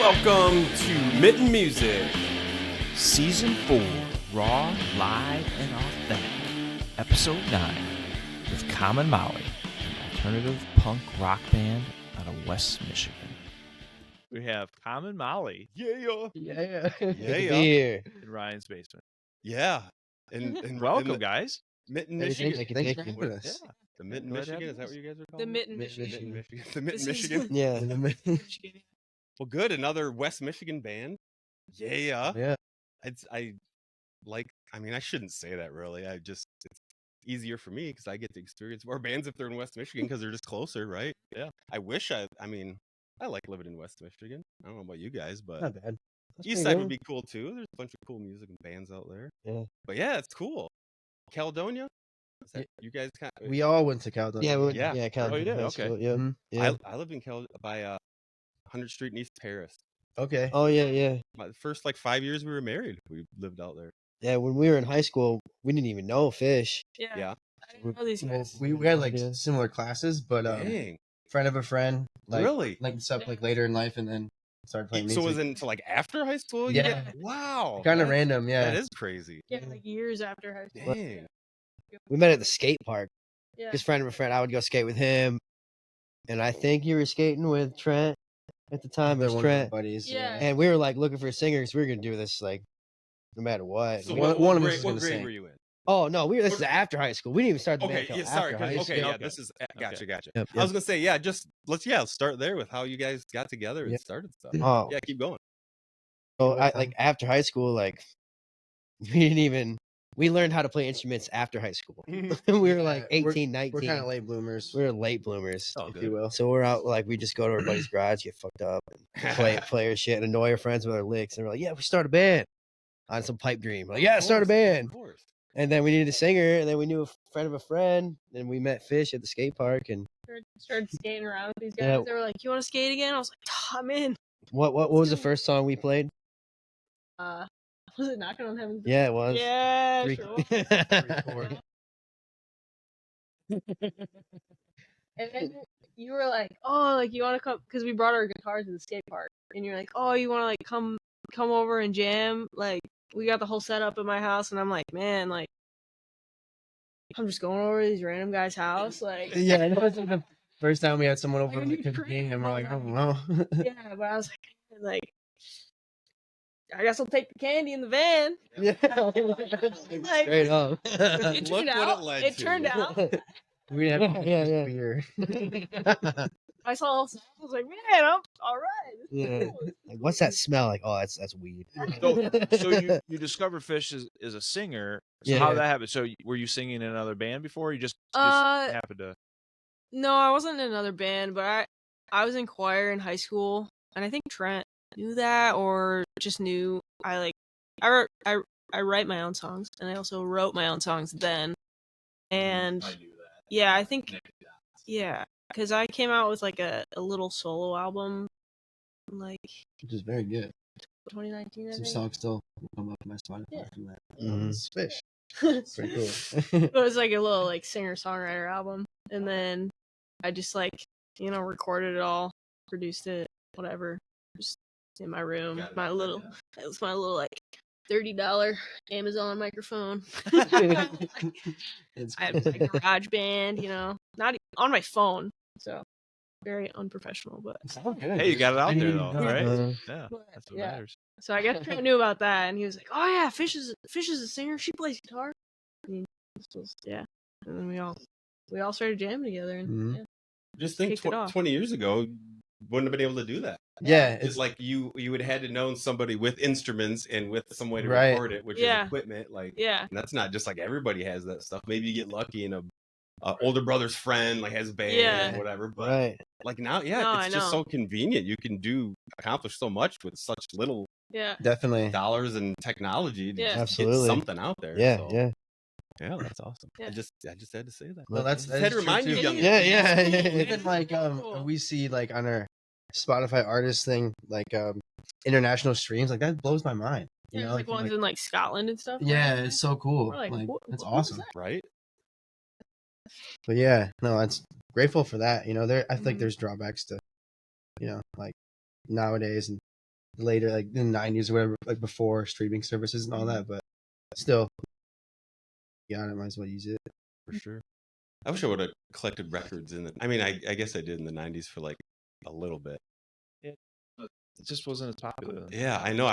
Welcome to Mitten Music. Season 4, Raw, Live, and Authentic. Episode 9, with Common Maui, an alternative punk rock band out of West Michigan. We have Common Maui Yeah. Yeah. Yeah. Here. in Ryan's basement. Yeah. And Welcome, guys. Mitten, Thank you, Michigan. thanks for having Yeah. us. The Mitten, Glad to have Michigan. you Is that guys. what you guys are The calling Mitten, it? Michigan. Michigan. The Mitten, This is- Michigan. Yeah. Michigan. Well, good. Another West Michigan band. Yeah. Yeah. I mean, I shouldn't say that really. It's easier for me because I get to experience more bands if they're in West Michigan because they're just closer, right? Yeah. I like living in West Michigan. I don't know about you guys, but Not bad. That's East pretty Side good. would be cool too. There's a bunch of cool music and bands out there. Yeah. But yeah, it's cool. Caledonia? Is that, Yeah. you guys kind of, We all went to Caledonia. Yeah, we went, Yeah. yeah, Oh, you did? high Okay. school, yeah. Mhm. Yeah. I lived in by 100th Street in East Paris. Okay. Oh, yeah, yeah. The first 5 years we were married, we lived out there. Yeah, when we were in high school, we didn't even know fish. Yeah. I didn't know these Well, guys. we had like Yeah. similar classes, but Dang. friend of a friend, like Really? linked us up like later in life, and then started playing music. So was it until after high school? Yeah. Wow. Kind of That's- random, yeah. That is crazy. Yeah, like years after high school. Dang. We met at the skate park. Yeah. This friend of a friend, I would go skate with him. And I think you were skating with Trent at the time. It They're was one of my Trent. buddies. Yeah. And we were like looking for a singer because we were going to do this like no matter what. So And One- we- one of us grade, is what gonna grade sing. were you in? oh, no, this is after high school. We didn't even start the band Okay, till yeah, sorry. after high Okay, school. yeah, Okay. this is gotcha. Yep, I yep. was gonna say, yeah, let's start there with how you guys got together and Yep. started stuff. Oh, Yeah, keep going. so after high school, like we learned how to play instruments after high school. we were like Yeah, 18, 19. We're kind of late bloomers, We were late bloomers. Oh, if good. you will. So we're out, like, we just go to our buddy's garage, get fucked up, and play our shit, and annoy our friends with our licks. And we're like, yeah, we start a band on some pipe dream. We're like, yeah, start a band. Of course. And then we needed a singer, and then we knew a friend of a friend, and we met Fish at the skate park. And Started skating around with these guys. Yeah. They were like, "You want to skate again?" I was like, "I'm in." what was the first song we played? Was it Knocking on Heaven's Door? Yeah, it was. Yeah, Three- sure. And then you were like, "Oh, like you want to come?" Because we brought our guitars to the skate park, and you're like, "Oh, you want to like come over and jam?" Like we got the whole setup at my house, and I'm like, "Man, like I'm just going over to these random guy's house, like." Yeah, I know. It's like the first time we had someone over Like, like, you to the game, and we're like, I crazy. don't know. Yeah, but I was like, I guess I'll take the candy in the van. Yeah. Like, Straight up. it Look turned what out. it led It to. turned out. We didn't have Yeah, yeah. beer. I saw all stuff. I was like, man, I'm all right. This is Yeah. cool. Like, what's that smell? Like, oh, that's weed. So you discovered Fish as a singer. So Yeah. how did that happen? So were you singing in another band before? You just Uh, happened to. No, I wasn't in another band, but I was in choir in high school, and I think Trent knew that or just knew I write my own songs, and I also wrote my own songs then. And yeah, I think because I came out with like a little solo album, like Which is very good. 2019. I Some think. songs still come up to my Spotify Yeah. from that. Mhm. It's Fish. It Pretty cool. was like a little like singer songwriter album, and then I just like recorded it all, produced it, whatever, just in my room. It was my little like $30 Amazon microphone. It's I have like GarageBand, not on my phone, so very unprofessional. But Hey, you got it out there though, right? Uh, Yeah, that's what yeah. matters. So I guess Trent knew about that, and he was like, "Oh yeah, Fish is a singer. She plays guitar." And and then we all started jamming together, and Mhm. yeah. Just think Kicked it off. 20 years ago, wouldn't have been able to do that. Yeah, It's like you would have had to know somebody with instruments and with some way to Right. record it, which Yeah. is equipment. Like, Yeah. and that's not just like everybody has that stuff. Maybe you get lucky and a older brother's friend like has a band Yeah. or whatever. But right. like now, No, I it's just know. so convenient. You can accomplish so much with such little Yeah. definitely. dollars and technology to Yeah. just Absolutely. get something out there. Yeah, so, yeah. yeah, that's awesome. Yeah. I just had to say that. Well, that's Just had to true, remind you, too. young. Yeah, yeah. Even like Cool. we see like on our Spotify artist thing, like international streams, like that blows my mind. You There's know, like ones in like Scotland and stuff. yeah, it's so cool. We're like, Like, what- it's what was awesome. that? Right? But yeah, no, it's grateful for that. I think Mhm. there's drawbacks to, like nowadays, and later, like in the 90s or whatever, like before streaming services and all that. But still, yeah, I might as well use it. For sure. I wish I would have collected records in the. I mean, I guess I did in the '90s for like a little bit. It just wasn't as popular. Then. Yeah, I know.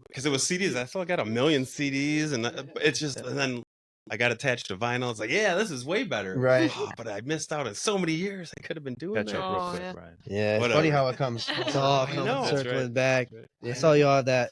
Because it was CDs. I thought I got a million CDs, and it's just, and then I got attached to vinyl. It's like, yeah, this is way better. Right. But I missed out on so many years. I could have been doing Catch that. up real Oh, quick, yeah. Brian. Yeah, It's Whatever. funny how it comes. it's all I coming know. That's circling right. back. I saw y'all that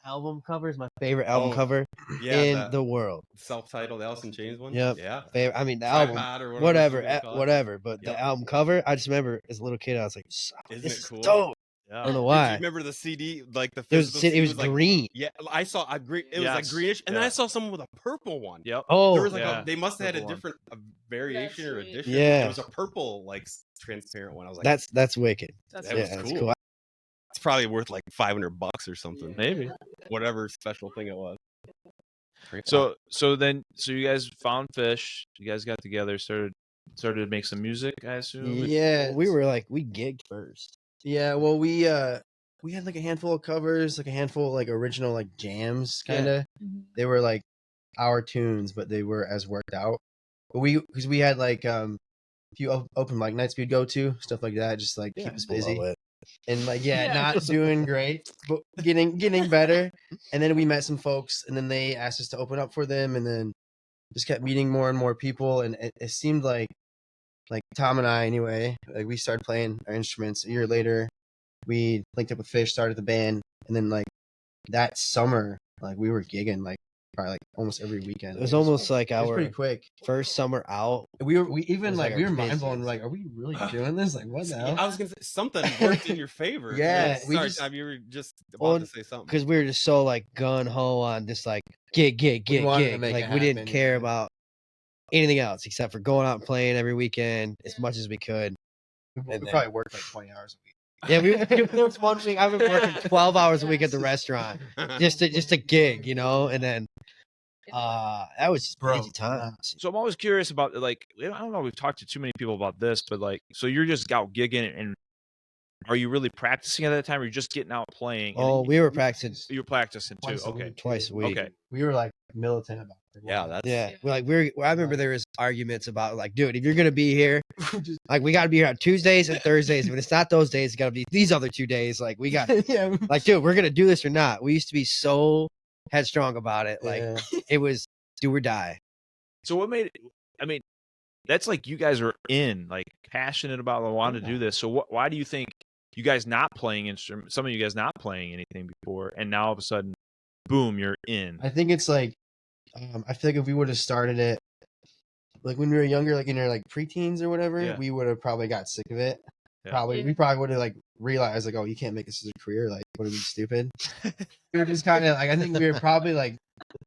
album cover is my favorite album Oh, cover Yeah, in the world. self-titled Alice in Chains one. Yep. Yeah. I mean, the album, Tripod or whatever, you're gonna call it. whatever. But Yep. the album cover, I just remember as a little kid, I was like, Isn't "This it is cool? dope." Yeah. I don't know Did you why. remember the CD, like the It was physical CD it was like, green. yeah, I saw a green. It was like Yes. greenish, and then I Yeah. saw someone with a purple one. Yep. Oh, There was like yeah. they must have had a Purple one. different variation or sweet. edition. Yeah. It was a purple, like transparent one. I was like, that's wicked. That's that yeah, was that's cool. cool. It's probably worth like $500 or something. Maybe. Whatever special thing it was. So you guys found Fish. You guys got together, started to make some music. I assume. Yeah, we were like we gigged first. Yeah, well, we had like a handful of covers, like a handful of like original like jams, kind of. They were like our tunes, but they were as worked out. But because we had like a few open mic nights we'd go to, stuff like that, just like keep us busy. Below it. And like Yeah. not doing great, but getting better. And then we met some folks, and then they asked us to open up for them, and then just kept meeting more and more people, and it seemed like Tom and I anyway, like we started playing our instruments. A year later, we linked up with Fish, started the band, and then like that summer, like we were gigging like probably like almost every weekend. It was almost like it was our pretty quick. first summer out. We It even was like like we our were mind busiest. blown. We're like, are we really doing this? Like what the hell? I was gonna say something worked in your favor. Yeah, we sorry, just- Tom, you were just about Well, to say something. Because we were just so like gun ho on just like gig. We wanted to make Like it we didn't happen, care yeah. about anything else except for going out and playing every weekend as much as we could. We And then- probably worked like 20 hours a week. Yeah, there was one week I've been working 12 hours a week at the restaurant just to gig, you know, and then that was just crazy times. So I'm always curious about like I don't know. We've talked to too many people about this, but like, so you're just out gigging, and are you really practicing at that time, or you're just getting out playing? And Oh, we were practicing you're practicing too. Twice a Okay. week. twice a week. Okay. We were like militant about it. Yeah, that's Yeah, like I remember there was arguments about like, dude, if you're gonna be here, like we gotta be here on Tuesdays and Thursdays. If it's not those days, it's gotta be these other 2 days. Like we got, yeah. like, dude, we're gonna do this or not. We used to be so headstrong about it. Like Yeah. it was do or die. So what made it? I mean, that's like you guys are like passionate about wanting to do this. So why do you think you guys not playing instruments? Some of you guys not playing anything before, and now all of a sudden, boom, you're in. I think it's like, I feel like if we would have started it like when we were younger, like in our like preteens or whatever, Yeah. we would have probably got sick of it. Yeah. We probably would have like realized like, oh, you can't make this as a career. Like, what are we stupid? We were just kind of like, I think we were probably like,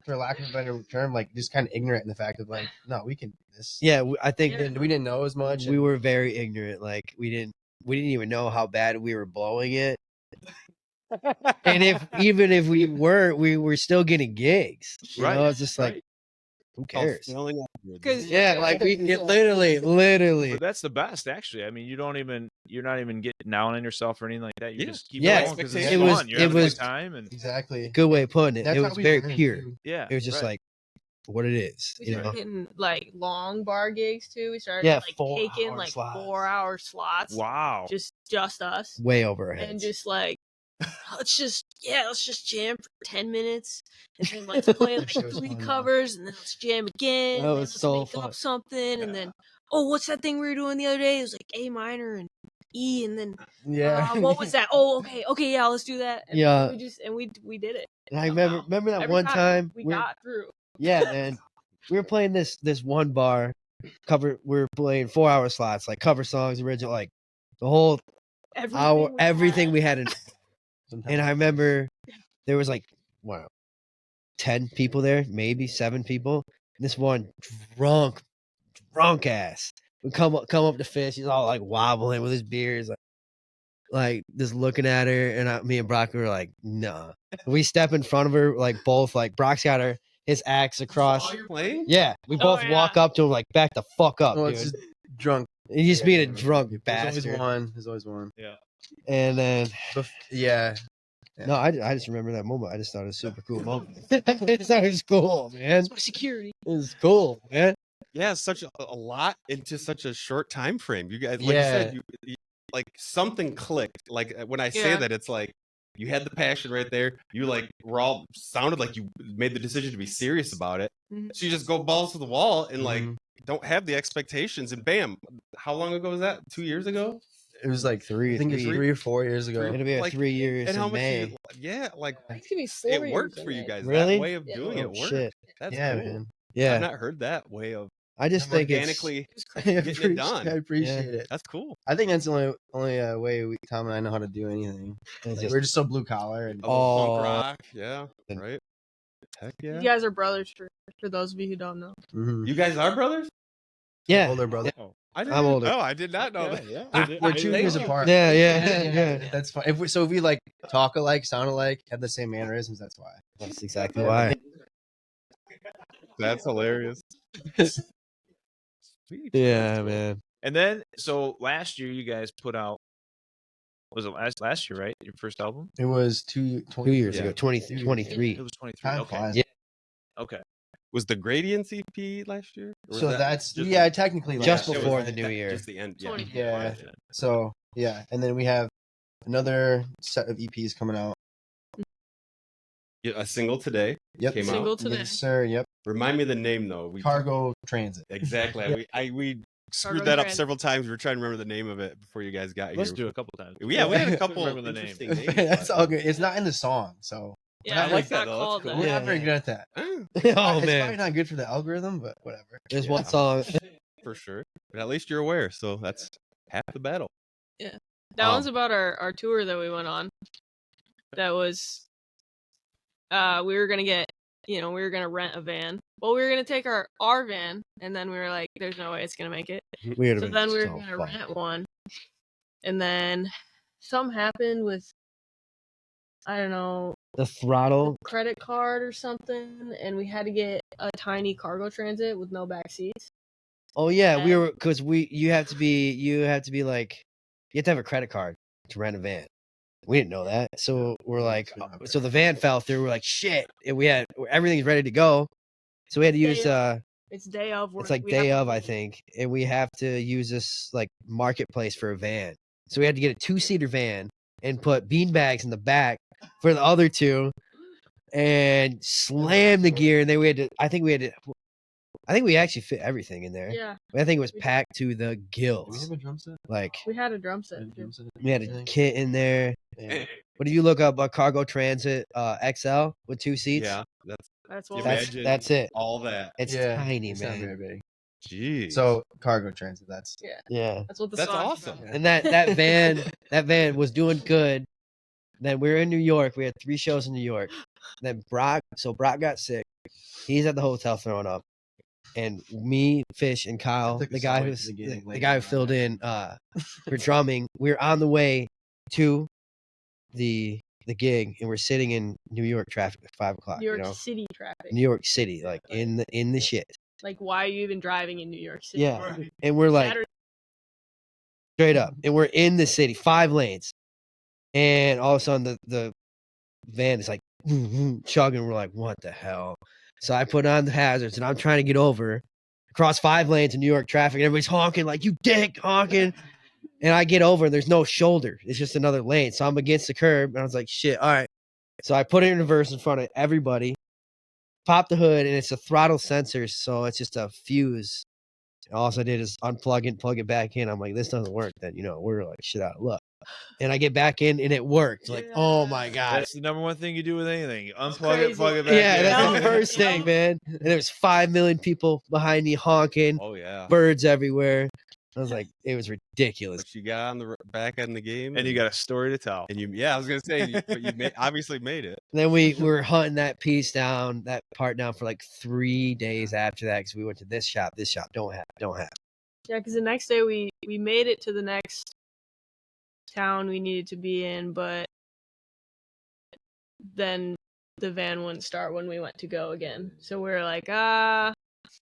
for lack of a better term, like just kind of ignorant in the fact of like, no, we can do this. Yeah, I think We didn't know as much. we were very ignorant. Like we didn't even know how bad we were blowing it. And even if we were still getting gigs. You Right, know, it's just like, right. who called cares? failing upwards. 'Cause- Yeah, like we literally. But that's the best, actually. I mean, you're not even getting down on yourself or anything like that. You Yeah. just keep Yeah, going because it's it fun. was- You're it having a was- good time, and Exactly. Good way of putting it. That's It how was we very learned, pure. too. yeah, It was just right. like what it is. We You started know? hitting like long bar gigs too. We started Yeah, like 4 taking hour like slots. 4-hour slots. Wow. Just us. Way over our And heads. just like let's just jam for 10 minutes and then let's play like That was 3 fun, though. covers and then let's jam again. That and then was let's so make fun. up something and then what's that thing we were doing the other day? It was like A minor and E and then Yeah. what was that? Oh, okay, yeah, let's do that. And Yeah. we did it. And I somehow. remember that Every one time we we're- got through. yeah, man. We were playing this one bar we were playing 4-hour slots, like cover songs, original, like the whole everything we had in. Sometimes. And I remember there was like 10 people there, maybe 7 people. And this one drunk ass would come up to Fish. He's all like wobbling with his beers, like just looking at her. And me and Brock were like, nah. We step in front of her, like both, like Brock's got his axe across. While you're playing? Yeah, we both yeah. walk up to him like, back the fuck up, Well, dude. it's just drunk. He's just being a drunk There's bastard. always one. There's always one. Yeah. And then Yeah. no, I just remember that moment. I just thought it was a super cool moment. I just thought it was cool, man. My security. It was cool, man. Yeah, such a lot into such a short time frame. You guys, like you Yeah. said, you like something clicked. Like when I say Yeah. that, it's like you had the passion right there. You like were all sounded like you made the decision to be serious about it. Mhm. So you just go balls to the wall and like Mhm. don't have the expectations, and bam! How long ago was that? 2 years ago? It was like Three- I think it's three- 3 or 4 years ago. It'll be Like, 3 years And how in much? May. Yeah, like It's gonna be 4 it years worked in for you May. guys. Really? That way of Yeah. doing Oh, it worked. shit. That's Yeah, cool. man. Yeah, I've not heard that way of I just think it's organically It's crazy. I getting it done. appreciate it. That's cool. I think that's the only way Tom and I know how to do anything. it's Like, just we're just so blue collar and A little punk Oh. rock, yeah, And- right. Heck You yeah. guys are brothers for those of you who don't know. Mhm. You guys are brothers? yeah. older brother. Oh, I I'm older. Oh, I did not know that. Yeah. We're 2 years apart. Yeah, yeah. That's fine. If we like talk alike, sound alike, have the same mannerisms, that's why. That's exactly why. That's hilarious. Sweet. Yeah, man. And then, so last year you guys put out, was it last year, right? Your first album? It was 2 2 years Yeah. ago, 2023. It was 23. Time Okay. flies. Yeah. Okay. Was the Gradients EP last year? Or was So that that's just- technically just last year. before the new that- year. Just the end. Yeah. 20. Yeah. So yeah, and then we have another set of EPs coming out. Yeah, a single today Yep. came Single out. today. Yes, sir. Yep. Remind me of the name though. We Cargo Transit. exactly. We screwed Cargo that up Transit. several times. We were trying to remember the name of it before you guys got Let's here. do it a couple times. Yeah, we had a couple Remember the name. interesting names. That's but- all good. It's not in the song, so Yeah, I like it's that, not though. That's called cool. that. we're Yeah, not very yeah. good at that. Ah, Oh It's probably man, not good for the algorithm, but whatever. there's Yeah. one song. for sure. But at least you're aware, so that's half the battle. That one's about our tour that we went on. That was we were gonna get we were gonna rent a van. Well, we were gonna take our van, and then we were like, "There's no way it's gonna make it." Weird. So then we were gonna rent one, and then something happened with I don't know The throttle. credit card or something, and we had to get a tiny cargo transit with no back seats. Oh yeah, we And- were because you have to be like you have to have a credit card to rent a van. We didn't know that, so we're like, so the van fell through. We're like, shit, and we had everything's ready to go, so we had to use It's day of. it's like day of, I think, and we have to use this like marketplace for a van. So we had to get a 2-seater van and put bean bags in the back for the other two, and slam the gear. And then I think we actually fit everything in there. Yeah, I think it was packed to the Do we gills. have a drum set? Like we had a drum set. we had a kit in there. Yeah. But if you look up a cargo transit XL with 2 seats, Yeah, that's That's you what. imagine that's it. all that. It's Yeah, tiny, it's not man. very big. Jeez. So Cargo Transit. That's Yeah. That's what the That's song's awesome. about. And that van was doing good. Then we were in New York. We had 3 shows in New York. Then Brock got sick. He's at the hotel throwing up. And me, Fish, and Kyle, took the us guy all who's to the gig the later guy who on. filled in for drumming, we were on the way to the gig, and we're sitting in New York traffic at 5:00. New York you know, City traffic. New York City, like in the shit. Like, why are you even driving in New York City? Yeah, and we're like Saturday- straight up, and we're in the city, 5 lanes, and all of a sudden the van is like chugging. We're like, what the hell? So I put on the hazards, and I'm trying to get over across 5 lanes in New York traffic, and everybody's honking like, you dick, honking. And I get over, and there's no shoulder. It's just another lane. So I'm against the curb, and I was like, shit, all right. So I put it in reverse in front of everybody, pop the hood, and it's a throttle sensor, so it's just a fuse. And all I did is unplug it, plug it back in. I'm like, this doesn't work. Then, we're like shit out of luck. And I get back in, and it worked. Like, oh my God. That's the number one thing you do with anything. You unplug crazy. it, plug it back Yeah, in. that's the Yeah. first thing, man. And there was 5 million people behind me honking, Oh yeah. birds everywhere. I was like, it was ridiculous. But you got on the back end of the game, And you got a story to tell. and I was gonna say, but you obviously made it. And then we were hunting that part down for like 3 days after that because we went to this shop, don't have. Yeah, because the next day we made it to the next town we needed to be in, but then the van wouldn't start when we went to go again. So we were like, I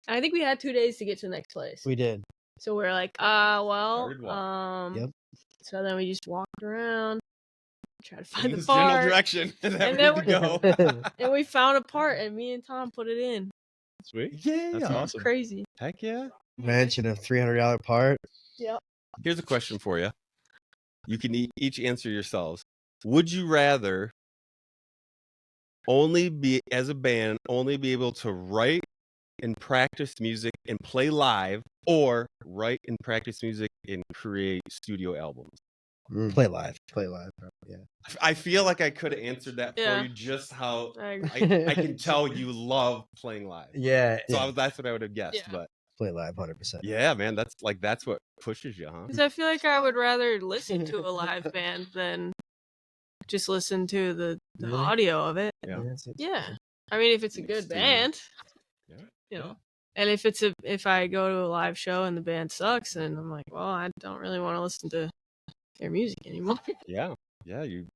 think we had 2 days to get to the next place. We did. So we were like, well, Started walking. Yep. So then we just walked around, tried to find In the this general part, direction that we and need then to go. and we found a part, and me and Tom put it in. Sweet. Yeah. That's awesome. Crazy. Heck yeah. Mention a $300 part. Yep. Here's a question for you. You can each answer yourselves. Would you rather only be, as a band, only be able to write and practice music and play live, or write and practice music and create studio albums? Play live. Play live, probably, yeah. I feel like I could have answered that for Yeah. you, just how I agree. I can tell you love playing live. Yeah, So Yeah. that's what I would have guessed. Yeah. But Play live 100%. yeah, man, that's what pushes you, huh? Because I feel like I would rather listen to a live band than just listen to the Really? audio of it. Yeah. Yeah. I mean, if it's a good band, Yeah. you know. And if I go to a live show and the band sucks, and I'm like, well, I don't really want to listen to their music anymore. Yeah. You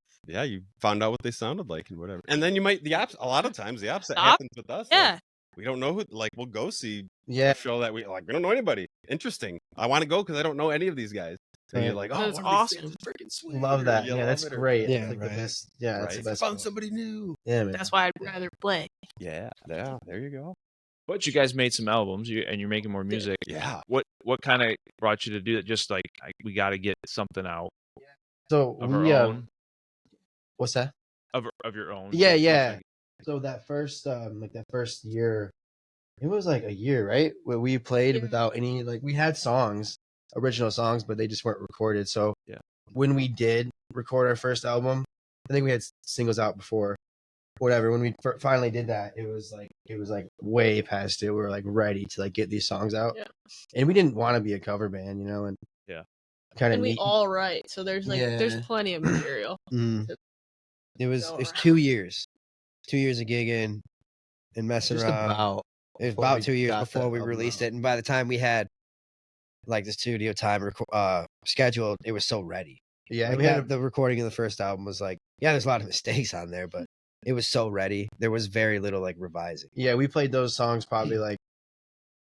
found out what they sounded like and whatever. And then you might a lot of times the opposite happens with us. Yeah. Like, we don't know who, like, we'll go see Yeah. a show that we don't know anybody. Interesting. I want to go because I don't know any of these guys. And you're like, oh, That's one of these awesome. bands is freaking sweet. Love or that. you Yeah, that's love it, or- great. Yeah, It's like right. the best. Yeah, that's Right? the best. Found part. somebody new. Yeah, man. That's why I'd rather play. Yeah. There you go. But you guys made some albums, and you're making more music. Yeah. What kind of brought you to do that? Just like we got to get something out So of our we own, what's that? of your own. Yeah, So yeah. like- So that first year, it was like a year, right? Where we played Yeah. without any, like, we had songs, original songs, but they just weren't recorded. So Yeah. when we did record our first album, I think we had singles out before, whatever. When we finally did that, it was like way past it. We were like ready to like get these songs out, Yeah. and we didn't want to be a cover band, you know, and Yeah. kind of And we neat. all write, so there's there's Yeah. plenty of material. It was Go 2 years. 2 years of gigging and messing Just around. about. It was before about we 2 years got before that we album released out. it, and by the time we had like the studio time scheduled, it was so ready. Yeah, Like we had the recording of the first album was like, yeah, there's a lot of mistakes on there, but it was so ready. There was very little like revising. yeah, we played those songs probably like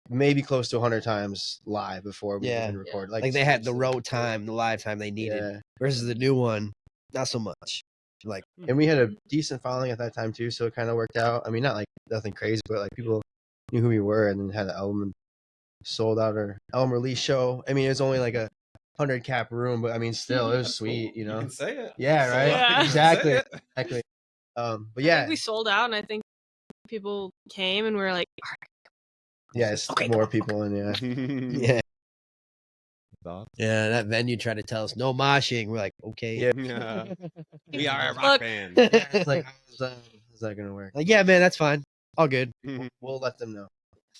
maybe close to 100 times live before we Yeah. even recorded. Like they had the seriously. road time, the live time they needed, Yeah, versus the new one, not so much. Like and we had a decent following at that time too, so it kind of worked out. I mean, not like nothing crazy, but like people knew who we were, and then had an album and sold out our album release show. I mean, it was only like a 100 cap room, but I mean, still, it was That's sweet, cool. you know. can say it. Yeah, So, right. Yeah. you can Exactly. say it. Exactly. But I yeah, think we sold out, and I think people came, and we were like, yes, Okay, more come on. people in. Yeah, yeah, Thoughts? yeah. That venue tried to tell us no moshing. We're like, okay. Yeah. Yeah. We are a rock Look. band. it's like, how's that gonna work? Like, yeah, man, that's fine. All good. We'll let them know.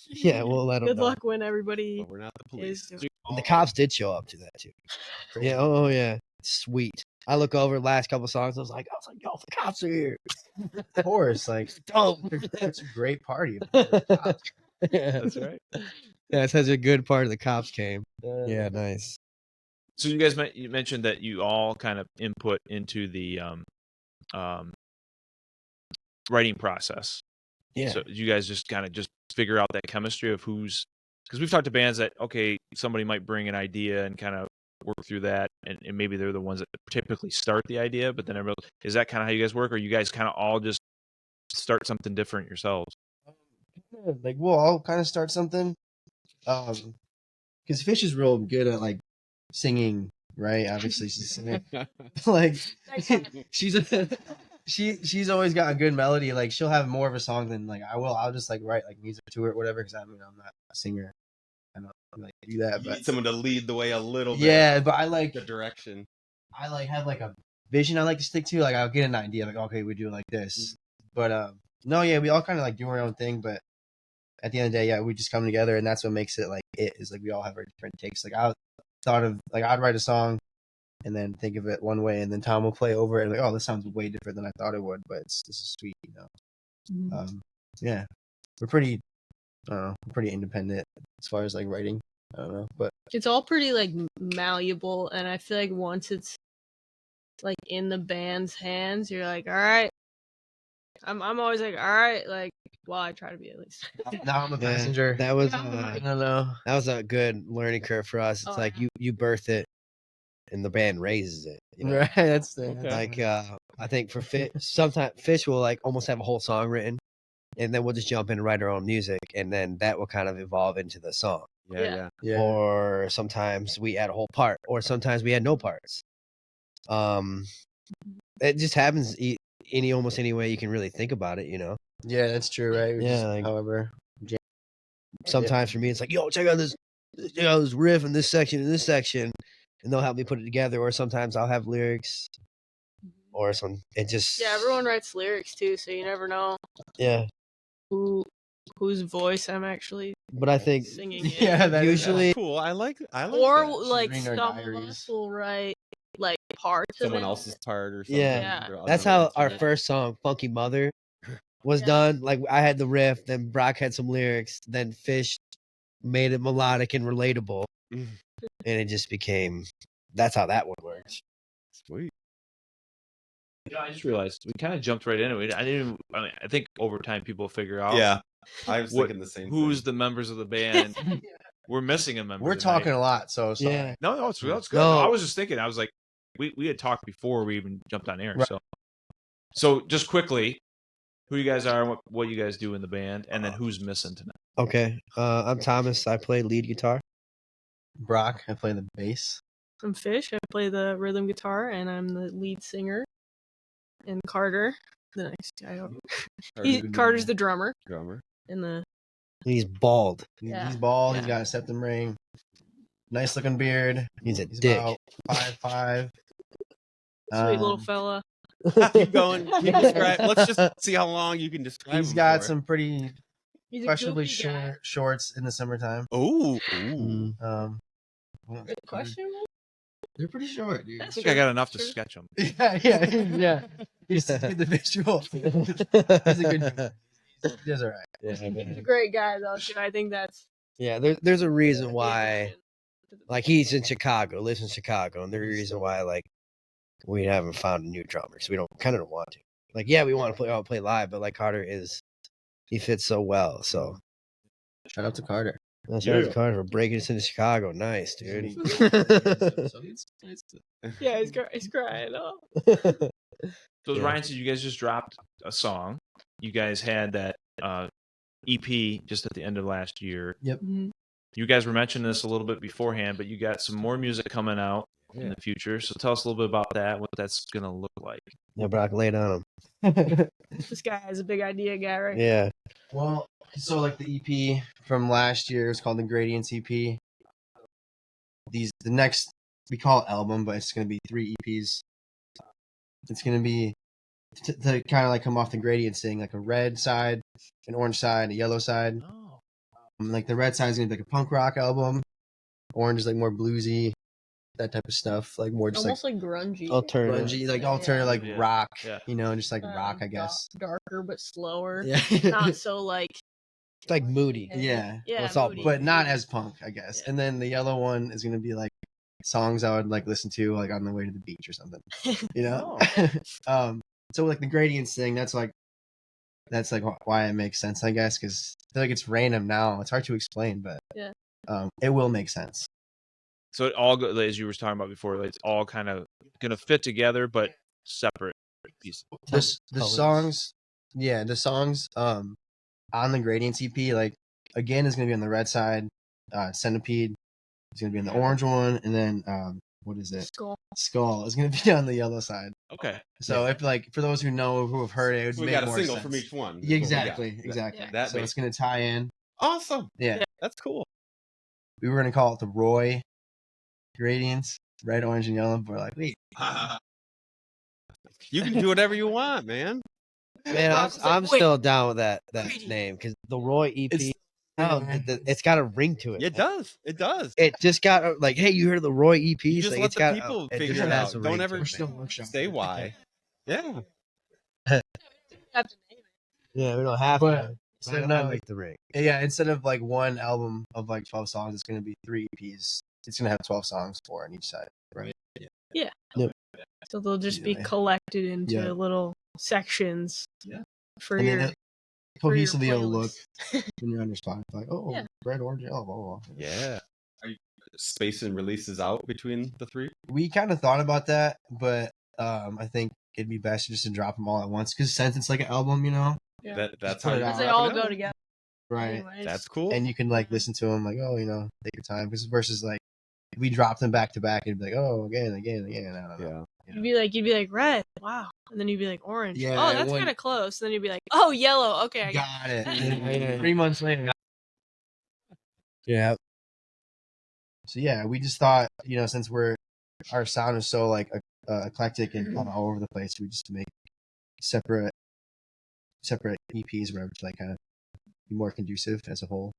Yeah, we'll let them good know. luck when everybody But we're not the police. is doing. And the cops did show up to that too. Yeah. Oh yeah. Sweet. I look over the last couple songs. I was like, yo, the cops are here. Of course, like Dope. it's a great party. That's right. Yeah, it's such a good part of the cops came. Yeah, nice. So you guys you mentioned that you all kind of input into the writing process. Yeah. So you guys just kind of just figure out that chemistry of who's, because we've talked to bands that, okay, somebody might bring an idea and kind of work through that, and maybe they're the ones that typically start the idea, but then everybody, is that kind of how you guys work, or you guys kind of all just start something different yourselves? Like we'll all kind of start something. Because Fish is real good at like singing, right? Obviously, she's a singer. Like she's always got a good melody. Like she'll have more of a song than like I will. I'll just like write like music to it or whatever. Because I mean I'm not a singer. I don't like do that, You but need someone to lead the way a little bit. yeah. But I like The direction. have like a vision I like to stick to. Like I'll get an idea. Like okay, we do it like this. But no, yeah, we all kind of like do our own thing. But at the end of the day, yeah, we just come together, and that's what makes it like it is. Like we all have our different takes. Like I'd write a song, and then think of it one way, and then Tom will play over it, and like, oh, this sounds way different than I thought it would, but this is sweet, you know. Yeah, we're pretty, I don't know, pretty independent as far as like writing. I don't know, but It's all pretty like malleable, and I feel like once it's like in the band's hands, you're like, all right. I'm always like, all right, like, well, I try to be at least. now I'm a Yeah, passenger. that was I don't know. that was a good learning curve for us. It's Oh, like yeah. you birth it, and the band raises it. You know? Right, that's the Okay. Like I think for Fish, sometimes Fish will like almost have a whole song written, and then we'll just jump in and write our own music, and then that will kind of evolve into the song. Yeah. yeah. Or sometimes we add a whole part, or sometimes we add no parts. It just happens almost any way you can really think about it, you know. Yeah, that's true, right? We Yeah, just- like- however. Sometimes for me, it's like, yo, check out this riff in this section, and they'll help me put it together. Or sometimes I'll have lyrics, or it just Yeah, everyone writes lyrics too, so you never know yeah. whose voice I'm actually But I think singing in. Yeah, that is usually Cool. I like Or that. like reading our some of diaries. us will write like parts Someone of it. else's part or something. Yeah. They're that's unrelated how to our it. first song, Funky Mother, was Yeah. done. Like I had the riff, then Brock had some lyrics, then Fish made it melodic and relatable, Mm. and it just became. That's how that one works. Sweet. I just realized we kind of jumped right into it. I think over time people figure out. Yeah. I was what- thinking the same who's thing. the members of the band. We're missing a member. We're tonight. talking a lot, so sorry. Yeah. No, it's good. No. I was just thinking. I was like, we had talked before we even jumped on air. Right. So just quickly, who you guys are, what you guys do in the band, and then who's missing tonight. Okay. I'm Thomas. I play lead guitar. Brock, I play the bass. I'm Fish. I play the rhythm guitar, and I'm the lead singer. And Carter, the next guy over. Carter's the drummer. And the He's bald. Yeah. He's bald. Yeah. He's got a septum ring. Nice looking beard. He's a He's dick. about 5'5". sweet little fella. Keep going. Keep describe. Let's just see how long you can describe. He's him got for. some pretty He's a questionably goofy guy. short shorts in the summertime. Ooh. Good question. They're pretty short, dude. I That's think true. I got enough to True. sketch them. Yeah. He's get the visual. He's a good dude. He does all right. He's a great guy though. Too. I think that's Yeah, there's a reason the why, addition to the like, he's in Chicago, lives in Chicago, and there's a reason why, like, we haven't found a new drummer, so we don't want to. Like, yeah, we want to play live, but like Carter he fits so well. So Shout out to Carter. shout out to Carter for breaking us into Chicago. Nice, dude. Yeah, he's crying. Oh. So as Yeah. Ryan said, you guys just dropped a song. You guys had that EP just at the end of last year. Mhm. You guys were mentioning this a little bit beforehand, but you got some more music coming out in the future. So tell us a little bit about that, what that's going to look like. Yeah, Brock, lay it on him. This guy is a big idea guy, right? Yeah. Well, so like the EP from last year is called the Gradients EP. The next we call it album, but it's gonna be 3 EPs. It's gonna be to kind of like come off the Gradients thing, like a red side, an orange side, a yellow side. Oh. Like the red side is gonna be like a punk rock album. Orange is like more bluesy, that type of stuff. Like more just Almost like grungy. Alternative. grungy, like Yeah. alternative, like Yeah. rock. Yeah. You know, just like rock, I guess. Darker but slower. Yeah. Not so like It's like moody. Yeah. yeah, it's all moody. But not as punk, I guess. Yeah. And then the yellow one is gonna be like songs I would like listen to like on the way to the beach or something. You know? So like the Gradients thing, that's like why it makes sense, I guess, because I feel like it's random now. It's hard to explain, but Yeah. It will make sense. So it all, as you were talking about before, it's all kind of going to fit together, but separate pieces. The songs, yeah, the songs on the Gradients EP, like again, is gonna be on the red side. Centipede is gonna be on the orange one, and then what is it? Skull is gonna be on the yellow side. Okay. So if like for those who know who have heard it, it would So we make got a more single sense. from each one. is what Yeah, we got. exactly. Yeah. That So makes it's gonna tie in. awesome. Yeah. That's cool. We were gonna call it the Roy Gradients, red, orange, and yellow. But we're like, wait, You can do whatever you want, man. Man, I'm still down with that name because the Roy EP, it's got a ring to it. It does. It does. It just got like, hey, you heard the Roy EP? You just like, let it's the got, people it figure just it has out. a Don't ring to ever it, we're still man. workshopping. say why. Yeah. Yeah, we don't have But to. so I no, like the ring. yeah, instead of like one album of like 12 songs, it's gonna be 3 EPs. It's gonna have 12 songs, 4 on each side, right? So they'll just be Easily. collected into Yeah. little sections. Yeah. For And your then for your cohesively it'll look playlist. when you're on your spot, like, oh, Yeah. red, orange, yellow, blah, blah, blah. Yeah. spacing releases out between the three? We kind of thought about that, but I think it'd be best just to drop them all at once because since it's like an album, Yeah. That's put how it you're out. Because they wrapping all it go up? together. right? Anyways. That's cool. And you can like listen to them like, oh, take your time. Versus like if we drop them back to back, it'd be like, oh, again. I don't know. Yeah. You'd be like red, wow, and then you'd be like orange. Yeah, Oh, that's kind of close. And then you'd be like, oh, yellow. Okay, I got it. Got it. 3 months later. Yeah. So yeah, we just thought, since our sound is so like eclectic and kind of all over the place, we just make separate EPs where it's like kind of be more conducive as a whole.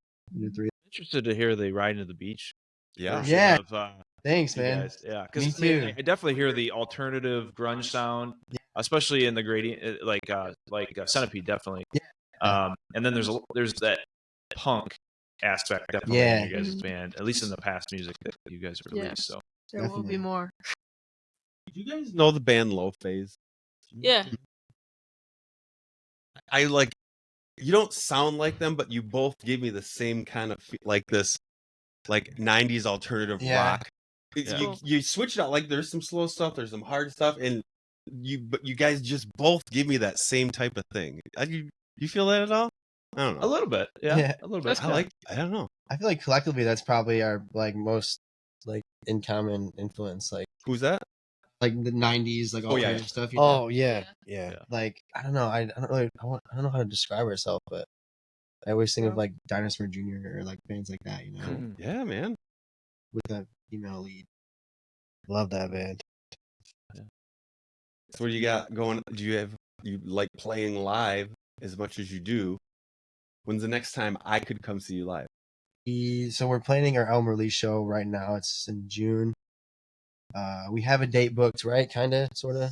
Three. Interested to hear the Ride into the Beach. Yeah. version Yeah. Of, Thanks, you man. guys. Yeah, Me because too. I definitely hear the alternative grunge sound, especially in the gradient, like Centipede, definitely. Yeah. And then there's that punk aspect definitely in Yeah. you guys' band, at least in the past music that you guys have Yeah. released. So There will Definitely. be more. Do you guys know the band Low Phase? Yeah. I like. You don't sound like them, but you both give me the same kind of like this, like 90s alternative Yeah. rock. Yeah. You switch it out. Like there's some slow stuff, there's some hard stuff, and but you guys just both give me that same type of thing. You feel that at all? I don't a know. little bit, yeah, Yeah. a little bit. I don't know. I feel like collectively that's probably our like most like in common influence, Who's that? like the '90s, like Oh, yeah. alternative stuff. Oh yeah. Like I don't know, I don't really, I don't know how to describe ourselves, but I always think of like Dinosaur Jr. or like bands like that, Cool. Yeah, man. with a female lead. Love that band. So what do you got going? Do you like playing live as much as you do? When's the next time I could come see you live? So we're planning our album release show right now. It's in June. We have a date booked, right? Kind of, sort of.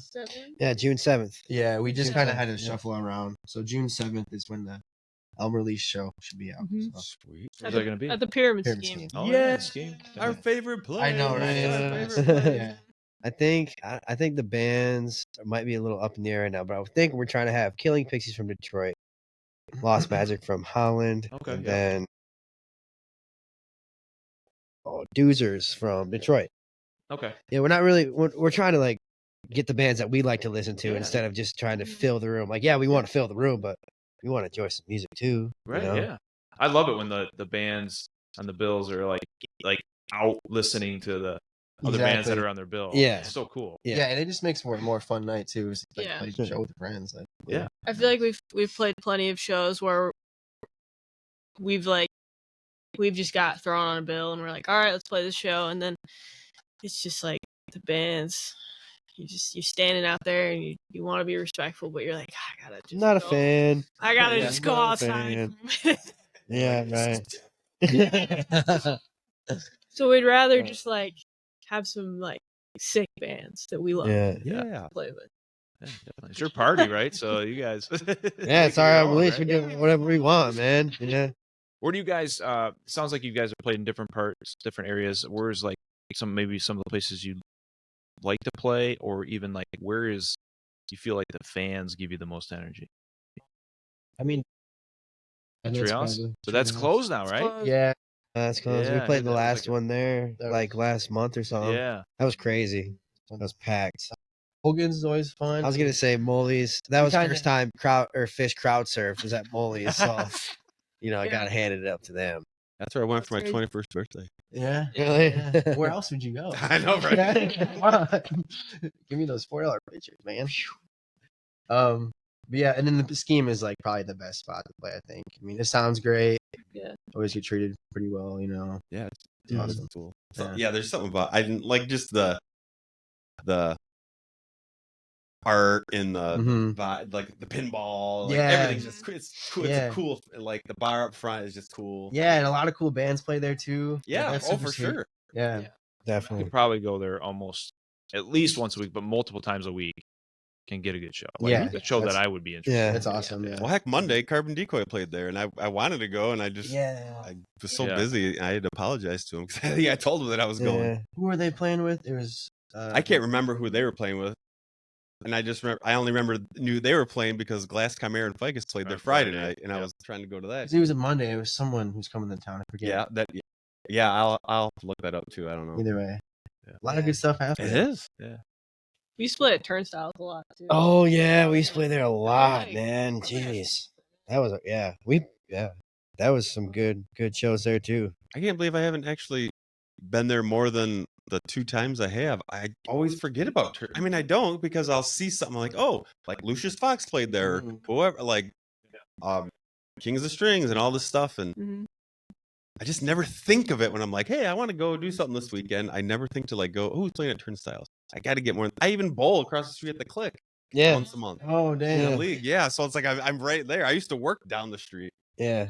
Yeah, June 7th. Yeah, we just June kind of 7th, had to yeah. shuffle around. So June 7th is when the album release show should be out. Mhm. So. Sweet. Where's that gonna be? At the Pyramid Pyramid Scheme. Scheme. Oh Yeah. yeah, Scheme. Our favorite place. I know, right? Our Yeah. favorite place. Yeah. I think the bands might be a little up in the air right now, but I think we're trying to have Killing Pixies from Detroit, Lost Magic from Holland, Okay, and yeah. then Doozers from Detroit. Okay. Yeah, we're not really. We're trying to like get the bands that we like to listen to Yeah. instead of just trying to fill the room. Like, yeah, we want to fill the room, but we want to enjoy some music too. Right. You know? Yeah. I love it when the bands on the bills are like out listening to the other bands that Exactly. are on their bill. Yeah. It's so cool. Yeah. Yeah, and it just makes for a more fun night too. Is like Yeah. play the show with friends. Like, Yeah. I feel like we've played plenty of shows where we've just got thrown on a bill and we're like, all right, let's play this show, and then it's just like the bands. You're standing out there and you want to be respectful, but you're like, I gotta just Not a go. fan. I gotta Yeah, just go not a outside fan. for a minute. Yeah, right. So we'd rather just like have some like sick bands that we love Yeah. to Yeah. play with. Yeah, definitely. It's your party, right? So you guys. Yeah, it's our release. We do whatever we want, man. Yeah. Where do you guys? Sounds like you guys have played in different parts, different areas. Where's like maybe some of the places you like to play, or even like where is you feel like the fans give you the most energy? I mean, Treehouse, but that's closed now, right? Yeah, that's close. Yeah, We I played heard the that was last like one there, that like last month or something. Yeah. That was crazy. That was packed. Hogan's is always fun. I was gonna say Molly's. That was the kinda- first time fish crowd surfed was at Molly's, so I Yeah. gotta hand it up to them. That's where I went for my That's crazy. 21st birthday. Yeah. Really? Yeah. Where else would you go? I know, right? Come on. Give me those $4 pictures, man. But yeah, and then the Scheme is like probably the best spot to play. I think. I mean, it sounds great. Yeah. Always get treated pretty well. Yeah, It's awesome. cool. Yeah. Yeah, there's something about I didn't like just the art in the Mhm. vibe, like the pinball, like Yeah. everything's just it's cool. Yeah. It's a cool, like the bar up front is just cool. Yeah, and a lot of cool bands play there too. Yeah, That's oh super for sick. sure. Yeah. Yeah. You Definitely. could probably go there almost at least once a week, but multiple times a week can get a good show. Like Yeah, a show that that's- I would be interested Yeah. in. That's awesome. Yeah. Well, heck, Monday Carbon Decoy played there, and I wanted to go, and I just I was so Yeah. busy, I had to apologize to him because I think I told him that I was going. Yeah. Who were they playing with? It was. I can't remember who they were playing with, and I just remember I only knew they were playing because Glass Chimera and Ficus played there On Friday Friday, night, and I yeah. was trying to go to that. It was a Monday. It was someone who's coming to town. I forget. Yeah, that Yeah, I'll look that up too. I don't know. Either way, Yeah. a lot of good stuff It happening. is. Yeah. We split at Turnstiles a lot too. Oh yeah, we used to play there a lot, Nice. man. Jeez, that was that was some good shows there too. I can't believe I haven't actually been there more than the 2 times I have. I always forget about I mean, I don't because I'll see something like, oh, like Lucius Fox played there, or whoever, like Kings of Strings and all this stuff, and Mhm. I just never think of it when I'm like, hey, I want to go do something this weekend. I never think to like go, oh, who's playing at Turnstiles? I got to get more. I even bowl across the street at the Click Yeah, once a month Oh in damn! the league. Yeah, so it's like I'm right there. I used to work down the street. yeah.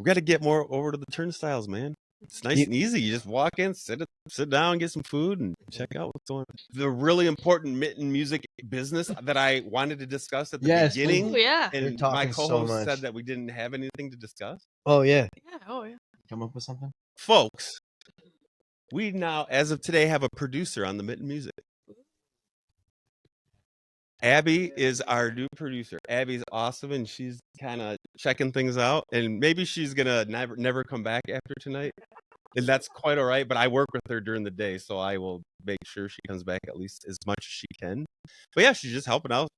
We got to get more over to the Turnstiles, man. It's nice and easy. You just walk in, sit down, get some food, and check out what's going on. The really important mitten music business that I wanted to discuss at the Yes, beginning. Oh yeah. They're And talking my so co-host much. said that we didn't have anything to discuss. Oh yeah. Yeah. Oh yeah. Come up with something. Folks, we now, as of today, have a producer on the Mitten Music. Abby is our new producer. Abby's awesome, and she's kind of checking things out. And maybe she's gonna never come back after tonight, and that's quite all right. But I work with her during the day, so I will make sure she comes back at least as much as she can. But yeah, she's just helping out.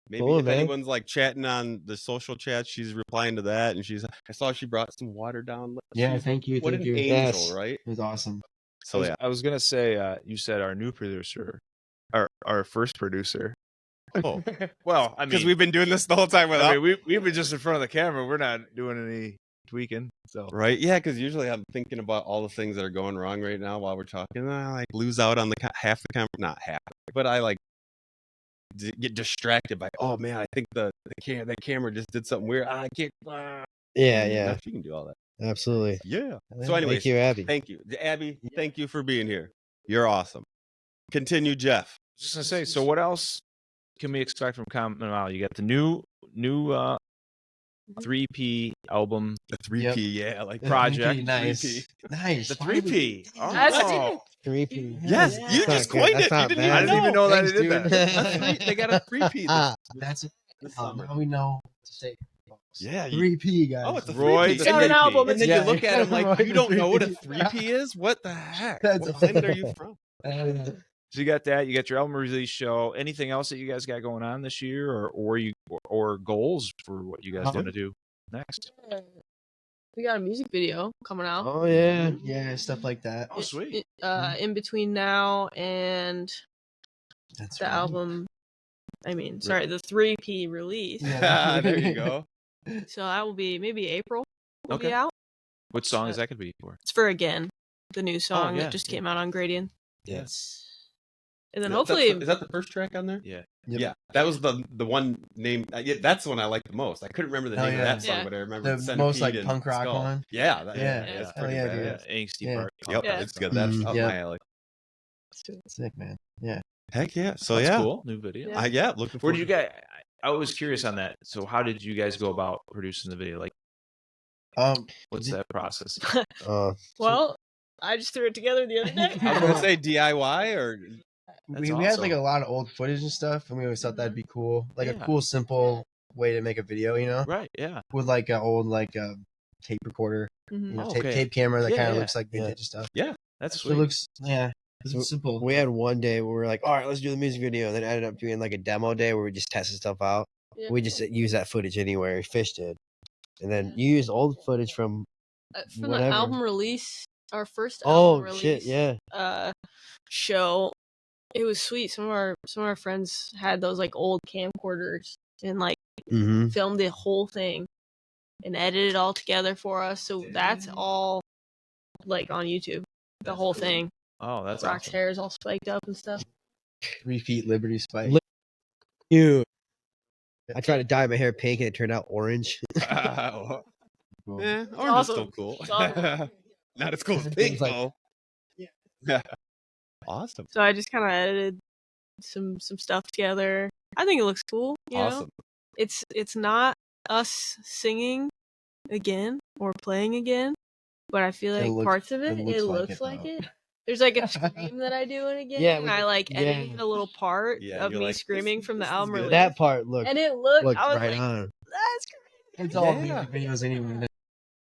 Maybe Cool, if man. anyone's like chatting on the social chat, she's replying to that, and I saw she brought some water down. Yeah, thank you. What Thank an you. angel, Yes. right? It was awesome. So yeah, I was gonna say, you said our new producer, our first producer. oh, Well, I because mean, we've been doing this the whole time without. we've been just in front of the camera. We're not doing any tweaking. So Right? Yeah, because usually I'm thinking about all the things that are going wrong right now while we're talking. And I like lose out on the half the camera, not half, but I like get distracted by. Oh man, I think the camera just did something weird. I can't. Yeah. Now she can do all that. Absolutely. Yeah. So, Thank anyways, you, Abby. thank you, Abby. Thank you for being here. You're awesome. Continue, Jeff. just gonna say. So what else can we expect from Common Mile? You got the new 3P album, The 3P, yeah, like Project. 3P, nice, 3P. nice. the Why would- 3P. That's Oh, 3P. Yes, Yeah. you That's just not good. coined That's it. You not didn't bad. I didn't even know that Thanks, I did dude. that. They got a 3P That's this summer. now we know to say. Yeah, 3P guys. Oh, it's a Roy, 3P. the It's not an 3P. album. And It's then Yeah. you look at him like, you don't know what a 3P. 3P is? What the heck? That's What planet are you from? So you got that. You got your album release show. Anything else that you guys got going on this year, or goals for what you guys want to do next? We got a music video coming out. Oh yeah. Yeah, stuff like that. Oh, sweet. In between now and That's the right. album. I mean, sorry, the 3P release. Yeah. There you go. So that will be maybe April. Will be Okay. out. What song is that going to be for? It's for Again, the new song yeah, that just came out on Gradient. Yes. And then That's hopefully, is that the first track on there? Yeah. Yep. Yeah, that was the one name. Yeah, that's the one I liked the most. I couldn't remember the Oh, name of yeah. that song, Yeah. but I remember The most, like, Centipede and punk rock Skull. one? Yeah, Yeah. it's Hell pretty yeah, bad. dude. Angsty Yeah. part. Yep, Yeah. it's good. That's up Yep. my alley. Sick, man. Yeah. Heck yeah! So That's yeah, cool. New video. Yeah. Looking Where forward. did you guys? I was curious on that. So how did you guys go about producing the video? Like, what's that process? well, I just threw it together the other day. I was gonna say DIY or That's we had awesome. like a lot of old footage and stuff, and we always thought that'd be cool, like a Yeah. cool, simple way to make a video, you know, Right. Yeah. with like an old tape recorder, Mhm. you know, Oh, tape, okay. tape camera that Yeah, kind of yeah. looks like Yeah. vintage and stuff. That's So sweet. it looks, yeah, So it's simple. we had one day where we were like, all right, let's do the music video. And then ended up doing like a demo day where we just tested stuff out. Yeah. We just used that footage anywhere. Fish did. And then you used old footage from From whatever. the album release, our first album release. shit, yeah. Show. It was sweet. Some of our friends had those like old camcorders and like Mm-hmm. filmed the whole thing and edited it all together for us. So that's all like on YouTube. The whole thing. Oh, that's Rock's awesome. hair is all spiked up and stuff. 3 feet Liberty Spike. Cute. I tried to dye my hair pink and it turned out orange. Cool. Cool. Orange is awesome. still cool. It's awesome. Not as cool as It's pink like- though. Awesome. So I just kind of edited some stuff together. I think it looks cool. You know? Awesome. It's not us singing again or playing again, but I feel It like looks- parts of it, it looks looks like like it, it. There's like a scream that I do in again, Yeah, and we- I like yeah. edited a little part Yeah, of you're me like, screaming this- from the this is album good. release. That part looked And it looked, looked I was right like, on. that's crazy. It's all Yeah. music videos anyway.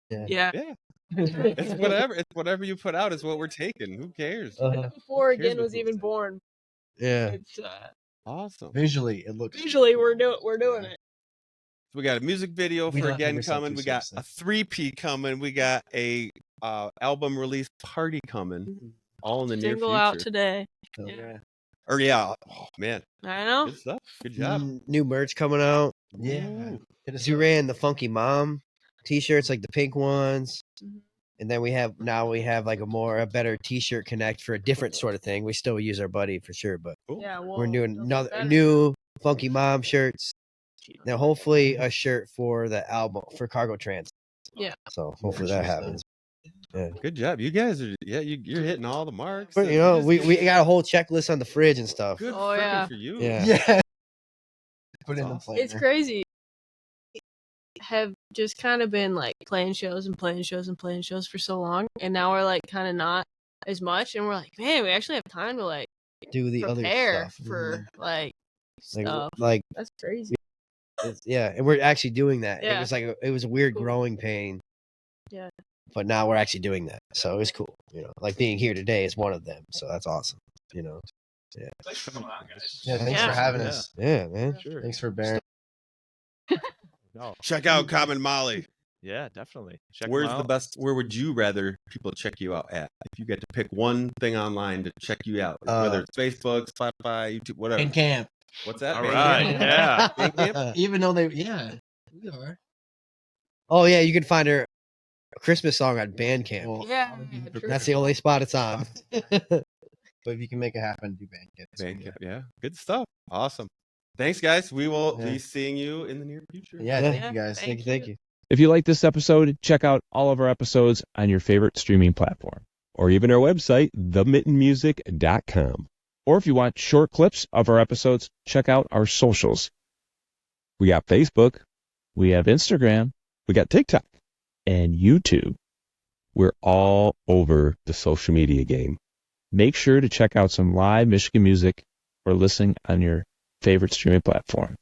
Yeah. Yeah. It's whatever. It's whatever you put out is what we're taking. Who cares? Before Who cares again what was people even say? born. Yeah. It's Awesome. Visually, it looks. visually we're doing it. So we got a music video We for don't take Again ourselves coming. too We got seriously. a 3P coming. We got a album release party coming. All in the near Single future. out today. So, Yeah. Or yeah. Oh man. I know. Good stuff. Good job. New merch coming out. yeah. Ooh. Hit us We up. ran the Funky Mom t-shirts, like the pink ones. Mhm. And then we have like a better t-shirt connect for a different sort of thing. We still use our buddy for sure, but Cool. Yeah, well, we're doing they'll another get better. new Funky Mom shirts. Now hopefully a shirt for the album for Cargo Trans. Yeah. So hopefully that happens. Yeah. Good job. You guys are you're hitting all the marks. But, and you know, just we getting- got a whole checklist on the fridge and stuff. good Oh, freaking yeah. for you. Yeah. Yeah. Put That's in the awesome. planner. It's crazy. Have just kind of been like playing shows and playing shows and playing shows for so long, and now we're like kind of not as much, and we're like, man, we actually have time to like Do the prepare other stuff. for like Like, stuff. like That's crazy. yeah, and we're actually doing that. Yeah. It was a weird Cool. growing pain. Yeah. But now we're actually doing that. So it's cool. You know, like being here today is one of them. So that's awesome. You know. Yeah, thanks Yeah. for having Yeah. us. Yeah, man. Sure. Thanks for bearing. No. Check out Common Molly. Yeah, definitely. Check 'em Where's the out. best? Where would you rather people check you out at? If you get to pick one thing online to check you out, whether it's Facebook, Spotify, YouTube, whatever. Camp. What's that? All Band right. Camp? Yeah. Band Camp? Even though we are. Oh yeah, you can find our Christmas song on Bandcamp. Well, Yeah, obviously, true. That's the only spot it's on. But if you can make it happen, do Bandcamp. Band Camp. Yeah. Good stuff. Awesome. Thanks, guys. We will Yeah. be seeing you in the near future. Yeah, Yeah. thank you guys. Thank you. If you like this episode, check out all of our episodes on your favorite streaming platform, or even our website, themittenmusic.com. Or if you want short clips of our episodes, check out our socials. We got Facebook, we have Instagram, we got TikTok, and YouTube. We're all over the social media game. Make sure to check out some live Michigan music or listen on your favorite streaming platform.